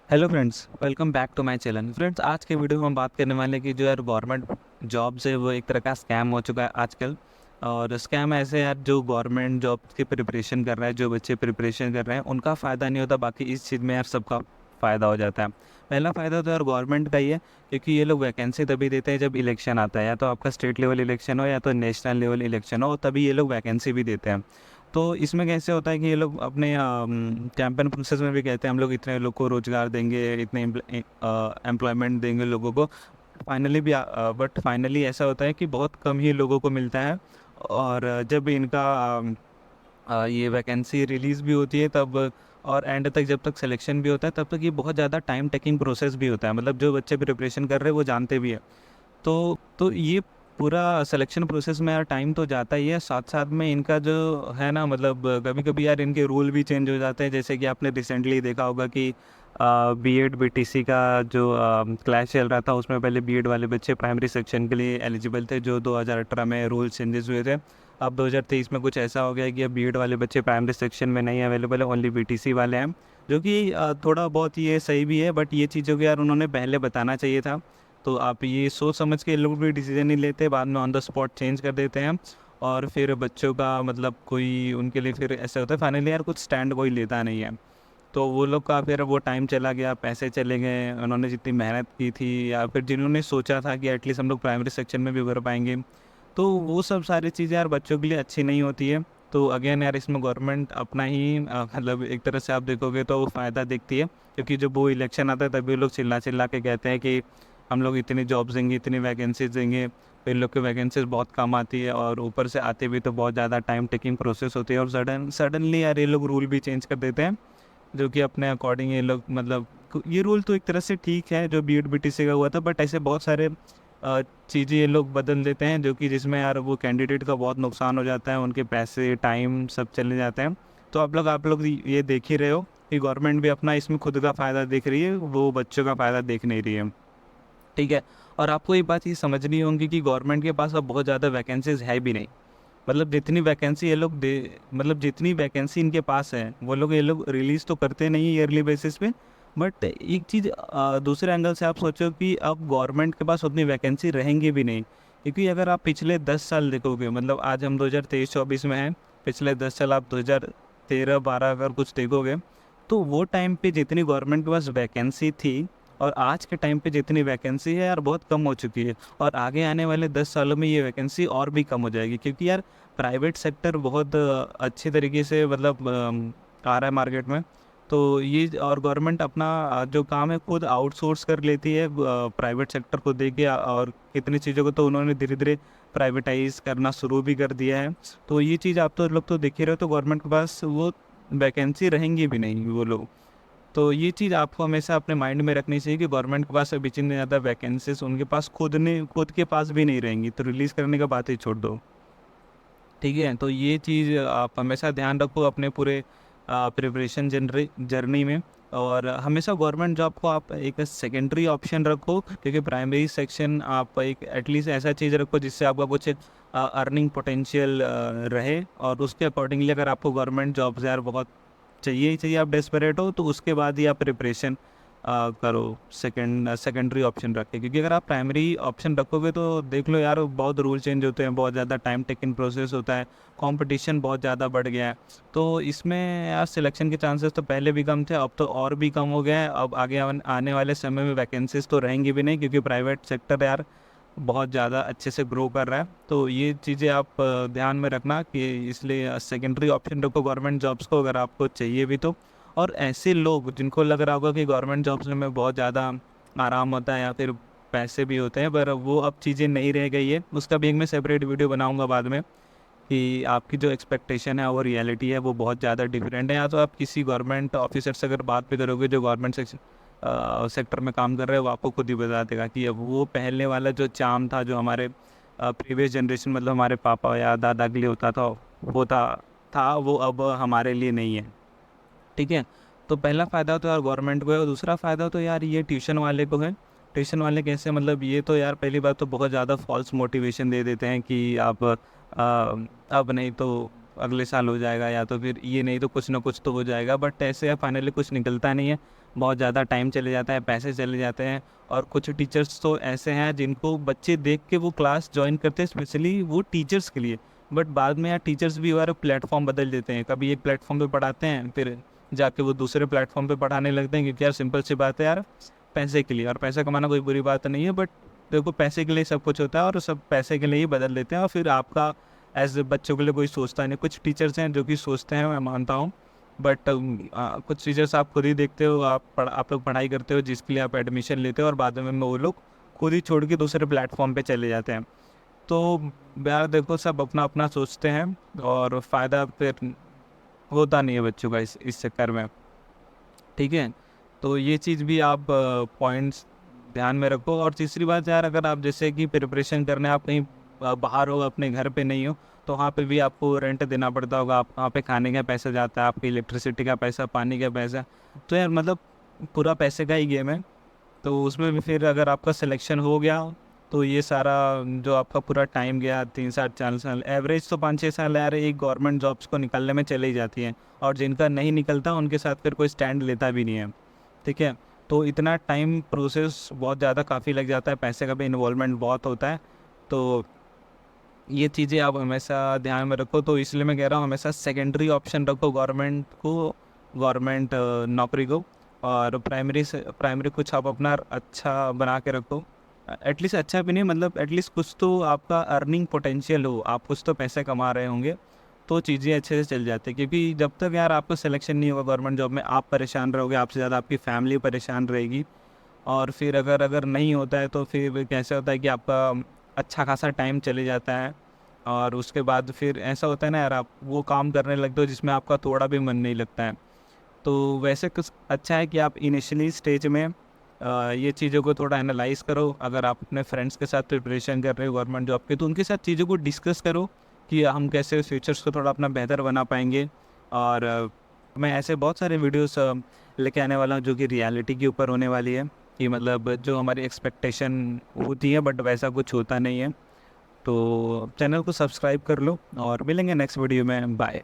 Hello friends, welcome back to my channel. Friends, आज के video में हम बात करने वाले हैं कि जो यार गवर्नमेंट जॉब्स है वो एक तरह का स्कैम हो चुका है आजकल। और स्कैम ऐसे यार जो गवर्नमेंट जॉब की प्रिपरेशन कर रहा है, जो बच्चे प्रिपरेशन कर रहे हैं उनका फ़ायदा नहीं होता, बाकी इस चीज़ में यार सबका फ़ायदा हो जाता है। पहला फ़ायदा तो यार गवर्नमेंट का ही है, क्योंकि ये लोग वैकेंसी तभी देते हैं जब इलेक्शन आता है, या तो आपका स्टेट लेवल इलेक्शन हो या तो नेशनल लेवल इलेक्शन हो, तभी ये लोग वैकेंसी भी देते हैं। तो इसमें कैसे होता है कि ये लोग अपने कैंपेन प्रोसेस में भी कहते हैं हम लोग इतने लोग को रोज़गार देंगे, इतने एम्प्लॉयमेंट देंगे लोगों को। फाइनली भी बट फाइनली ऐसा होता है कि बहुत कम ही लोगों को मिलता है। और जब इनका ये वैकेंसी रिलीज़ भी होती है तब, और एंड तक जब तक सिलेक्शन भी होता है तब तक ये बहुत ज़्यादा टाइम टेकिंग प्रोसेस भी होता है। मतलब जो बच्चे प्रिपरेशन कर रहे हैं वो जानते भी हैं। तो ये पूरा सिलेक्शन प्रोसेस में यार टाइम तो जाता ही है, साथ-साथ में इनका जो है ना, मतलब कभी-कभी यार इनके रूल भी चेंज हो जाते हैं। जैसे कि आपने रिसेंटली देखा होगा कि बीएड बीटीसी का जो क्लैश चल रहा था, उसमें पहले बीएड वाले बच्चे प्राइमरी सेक्शन के लिए एलिजिबल थे, जो 2018 में रूल चेंजेस हुए थे। अब 2023 में कुछ ऐसा हो गया है कि अब बीएड वाले बच्चे प्राइमरी सेक्शन में नहीं अवेलेबल है, ओनली बीटीसी वाले हैं, जो कि थोड़ा बहुत ये सही भी है, बट ये चीज़ों को यार उन्होंने पहले बताना चाहिए था। तो आप ये सोच समझ के लोग भी डिसीजन नहीं लेते, बाद में ऑन द स्पॉट चेंज कर देते हैं। और फिर बच्चों का मतलब कोई उनके लिए फिर ऐसा होता है, फाइनली यार कुछ स्टैंड कोई लेता नहीं है। तो वो लोग का फिर वो टाइम चला गया, पैसे चले गए, उन्होंने जितनी मेहनत की थी या फिर जिन्होंने सोचा था कि एटलीस्ट हम लोग प्राइमरी सेक्शन में भी उभर पाएंगे, तो वो सब सारी चीज़ें यार बच्चों के लिए अच्छी नहीं होती है। तो अगेन यार इसमें गवर्नमेंट अपना ही मतलब एक तरह से आप देखोगे तो वो फ़ायदा देखती है, क्योंकि जब वो इलेक्शन आता है तभी वो लोग चिल्ला चिल्ला के कहते हैं कि हम लोग इतनी जॉब्स देंगे, इतनी वैकेंसीज देंगे। फिर लोग की वैकेंसीज बहुत कम आती है, और ऊपर से आते भी तो बहुत ज़्यादा टाइम टेकिंग प्रोसेस होती है, और सडनली यार ये लोग रूल भी चेंज कर देते हैं, जो कि अपने अकॉर्डिंग ये लोग मतलब ये रूल तो एक तरह से ठीक है जो बीएड बीटीसी का हुआ था, बट ऐसे बहुत सारे चीज़ें ये लोग बदल देते हैं, जो कि जिसमें यार वो कैंडिडेट का बहुत नुकसान हो जाता है, उनके पैसे टाइम सब चले जाते हैं। तो आप लोग ये देख ही रहे हो कि गवर्नमेंट भी अपना इसमें खुद का फ़ायदा देख रही है, वो बच्चों का फ़ायदा देख नहीं रही है। ठीक है। और आपको ये बात ये समझनी होगी कि गवर्नमेंट के पास अब बहुत ज़्यादा वैकेंसीज़ है भी नहीं। मतलब जितनी वैकेंसी ये लोग दे मतलब जितनी वैकेंसी इनके पास है, वो लोग ये लोग रिलीज़ तो करते नहीं है ईयरली बेसिस पे। बट एक चीज़ दूसरे एंगल से आप सोचो कि अब गवर्नमेंट के पास उतनी वैकेंसी रहेंगी भी नहीं। क्योंकि अगर आप पिछले 10 साल देखोगे, मतलब आज हम 2023-24 में हैं, पिछले 10 साल आप 2013-12 अगर कुछ देखोगे, तो वो टाइम पे जितनी गवर्नमेंट के पास वैकेंसी थी और आज के टाइम पे जितनी वैकेंसी है यार बहुत कम हो चुकी है। और आगे आने वाले 10 सालों में ये वैकेंसी और भी कम हो जाएगी, क्योंकि यार प्राइवेट सेक्टर बहुत अच्छे तरीके से मतलब आ रहा है मार्केट में। तो ये और गवर्नमेंट अपना जो काम है खुद आउटसोर्स कर लेती है प्राइवेट सेक्टर को देके, और कितनी चीज़ों को तो उन्होंने धीरे-धीरे प्राइवेटाइज़ करना शुरू भी कर दिया है। तो ये चीज़ आप तो लोग तो देख ही रहे हो, तो गवर्नमेंट के पास वो वैकेंसी रहेंगी भी नहीं वो लोग। तो ये चीज़ आपको हमेशा अपने माइंड में रखनी चाहिए कि गवर्नमेंट के पास अब इतनी ज़्यादा वैकेंसीज़ उनके पास खुद के पास भी नहीं रहेंगी, तो रिलीज़ करने का बात ही छोड़ दो। ठीक है? तो ये चीज़ आप हमेशा ध्यान रखो अपने पूरे प्रिपरेशन जर्नी में। और हमेशा गवर्नमेंट जॉब को आप एक सेकेंडरी ऑप्शन रखो, क्योंकि प्राइमरी सेक्शन आप एक एटलीस्ट ऐसा चीज़ रखो जिससे आपका कुछ अर्निंग पोटेंशियल रहे, और उसके अकॉर्डिंगली अगर आपको गवर्नमेंट जॉब्स यार बहुत चाहिए ही चाहिए, आप डेस्परेट हो, तो उसके बाद ही आप प्रिपरेशन करो सेकेंडरी ऑप्शन रख के। क्योंकि अगर आप प्राइमरी ऑप्शन रखोगे तो देख लो यार बहुत रूल चेंज होते हैं, बहुत ज़्यादा टाइम टेकिंग प्रोसेस होता है, कंपटीशन बहुत ज़्यादा बढ़ गया है। तो इसमें यार सिलेक्शन के चांसेस तो पहले भी कम थे, अब तो और भी कम हो गया है। अब आगे आने वाले समय में वैकेंसीज तो रहेंगी भी नहीं, क्योंकि प्राइवेट सेक्टर यार बहुत ज़्यादा अच्छे से ग्रो कर रहा है। तो ये चीज़ें आप ध्यान में रखना कि इसलिए सेकेंडरी ऑप्शन रखो गवर्नमेंट जॉब्स को, अगर आपको चाहिए भी तो। और ऐसे लोग जिनको लग रहा होगा कि गवर्नमेंट जॉब्स में बहुत ज़्यादा आराम होता है या फिर पैसे भी होते हैं, पर वो अब चीज़ें नहीं रह गई है, उसका भी एक मैं सेपरेट वीडियो बनाऊंगा बाद में, कि आपकी जो एक्सपेक्टेशन है और रियलिटी है वो बहुत ज़्यादा डिफरेंट है। या तो आप किसी गवर्नमेंट ऑफिसर से अगर बात भी करोगे जो गवर्नमेंट सेक्टर में काम कर रहे हैं, वो आपको खुद ही बता देगा कि अब वो पहले वाला जो चार्म था, जो हमारे प्रीवियस जनरेशन मतलब हमारे पापा या दादा के लिए होता था, वो था वो अब हमारे लिए नहीं है। ठीक है? तो पहला फ़ायदा तो यार गवर्नमेंट को है, और दूसरा फ़ायदा तो यार ये ट्यूशन वाले को है। ट्यूशन वाले कैसे, मतलब ये तो यार पहली बात तो बहुत ज़्यादा फ़ॉल्स मोटिवेशन दे देते हैं कि आप अब नहीं तो अगले साल हो जाएगा, या तो फिर ये नहीं तो कुछ ना कुछ तो हो जाएगा, बट ऐसे फाइनली कुछ निकलता नहीं है। बहुत ज़्यादा टाइम चले जाता है, पैसे चले जाते हैं। और कुछ टीचर्स तो ऐसे हैं जिनको बच्चे देख के वो क्लास ज्वाइन करते हैं, स्पेशली वो टीचर्स के लिए। बट बाद में यार टीचर्स भी यार प्लेटफॉर्म बदल देते हैं, कभी एक प्लेटफॉर्म पे पढ़ाते हैं, फिर जाके वो दूसरे प्लेटफॉर्म पे पढ़ाने लगते हैं, क्योंकि यार सिंपल सी बात है यार, पैसे के लिए। और पैसा कमाना कोई बुरी बात नहीं है, बट देखो पैसे के लिए सब कुछ होता है, और सब पैसे के लिए ही बदल देते हैं। और फिर आपका एज बच्चों के लिए कोई सोचता नहीं। कुछ टीचर्स हैं जो कि सोचते हैं, मैं मानता हूँ, बट कुछ टीचर्स आप खुद ही देखते हो, आप लोग पढ़ाई करते हो जिसके लिए आप एडमिशन लेते हो, और बाद में वो लोग खुद ही छोड़ के दूसरे प्लेटफॉर्म पे चले जाते हैं। तो यार देखो, सब अपना अपना सोचते हैं, और फ़ायदा फिर होता नहीं है बच्चों का इस चक्कर में। ठीक है, तो ये चीज़ भी आप पॉइंट्स ध्यान में रखो। और तीसरी बात यार, अगर आप जैसे कि प्रिपरेशन करने आप कहीं बाहर हो, अपने घर पे नहीं हो, तो वहाँ पे भी आपको रेंट देना पड़ता होगा। आप वहाँ पे खाने का पैसा जाता है, आपकी इलेक्ट्रिसिटी का पैसा, पानी का पैसा। तो यार मतलब पूरा पैसे का ही गेम है। तो उसमें भी फिर अगर आपका सिलेक्शन हो गया, तो ये सारा जो आपका पूरा टाइम गया, 3 साल 4 साल, एवरेज तो 5-6 साल यार एक गवर्नमेंट जॉब्स को निकालने में चले ही जाती हैं। और जिनका नहीं निकलता उनके साथ फिर कोई स्टैंड लेता भी नहीं है। ठीक है, तो इतना टाइम प्रोसेस बहुत ज़्यादा काफ़ी लग जाता है, पैसे का भी इन्वॉल्वमेंट बहुत होता है। तो ये चीज़ें आप हमेशा ध्यान में रखो। तो इसलिए मैं कह रहा हूँ, हमेशा सेकेंडरी ऑप्शन रखो गवर्नमेंट नौकरी को। और प्राइमरी कुछ आप अपना अच्छा बना के रखो। एटलीस्ट अच्छा भी नहीं, मतलब एटलीस्ट कुछ तो आपका अर्निंग पोटेंशियल हो, आप कुछ तो पैसे कमा रहे होंगे, तो चीज़ें अच्छे से चल जाती है। क्योंकि जब तक यार आपका सिलेक्शन नहीं होगा गवर्नमेंट जॉब में, आप परेशान रहोगे, आपसे ज़्यादा आपकी फैमिली परेशान रहेगी। और फिर अगर नहीं होता है, तो फिर कैसे होता है कि आपका अच्छा खासा टाइम चले जाता है, और उसके बाद फिर ऐसा होता है ना यार, आप वो काम करने लगते हो जिसमें आपका थोड़ा भी मन नहीं लगता है। तो वैसे कुछ अच्छा है कि आप इनिशियली स्टेज में ये चीज़ों को थोड़ा एनालाइज़ करो। अगर आप अपने फ्रेंड्स के साथ प्रिपरेशन कर रहे हो गवर्नमेंट जॉब की, तो उनके साथ चीज़ों को डिस्कस करो कि हम कैसे फ्यूचर्स को थोड़ा अपना बेहतर बना पाएंगे। और मैं ऐसे बहुत सारे वीडियोस लेके आने वाला हूँ जो कि रियलिटी के ऊपर होने वाली है, कि मतलब जो हमारी एक्सपेक्टेशन होती है बट वैसा कुछ होता नहीं है। तो चैनल को सब्सक्राइब कर लो, और मिलेंगे नेक्स्ट वीडियो में। बाय।